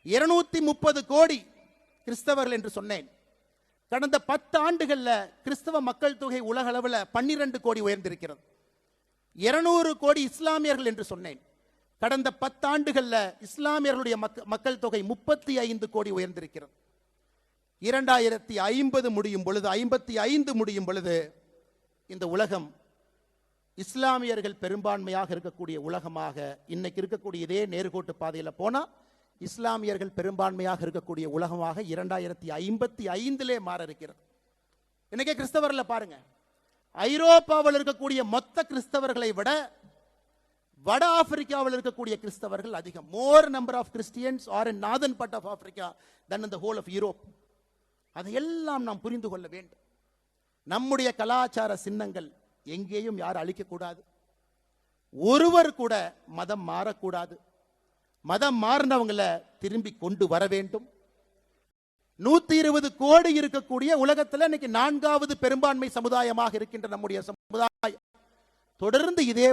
230 கோடி கிறிஸ்தவர்கள் என்று சொன்னேன். கடந்த 10 ஆண்டுகளில் கிறிஸ்தவ மக்கள் தொகை உலக அளவில் 12 கோடி உயர்ந்திருக்கிறது. 200 கோடி இஸ்லாமியர்கள் என்று சொன்னேன். கடந்த 10 ஆண்டுகளில் இஸ்லாமியர்களுடைய மக்கள் தொகை 35 கோடி உயர்ந்திருக்கிறது. 2050 முடியும் பொழுது 55 முடியும் பொழுது இந்த உலகம் இஸ்லாமியர்கள் பெரும்பான்மையாக இருக்கக்கூடிய உலகமாக, இன்னைக்கு இருக்கக்கூடிய இதே நேர்கோட்டு பாதையில் போனால் இஸ்லாமியர்கள் பெரும்பான்மையாக இருக்கக்கூடிய உலகமாக 2055 மாற இருக்கிறது. இன்னைக்கு கிறிஸ்தவர்களை பாருங்க, ஐரோப்பாவில் இருக்கக்கூடிய மொத்த கிறிஸ்தவர்களை விட வட ஆப்பிரிக்காவில் இருக்கக்கூடிய கிறிஸ்தவர்கள் அதிகம். More number of Christians are in northern part of Africa than in the whole of Europe. அதையெல்லாம் நாம் புரிந்து கொள்ள வேண்டும். நம்முடைய கலாச்சார சின்னங்கள் எங்கேயும் யாரும் அழிக்கக்கூடாது. ஒருவர் கூட மதம் மாறக்கூடாது. மதம் மாறினவங்களை திரும்பி கொண்டு வர வேண்டும். 120 கோடி இருக்கக்கூடிய உலகத்தில் இன்னைக்கு 4வது பெரும்பான்மை சமுதாயமாக இருக்கின்ற நம்முடைய சமுதாயம் தொடர்ந்து இதே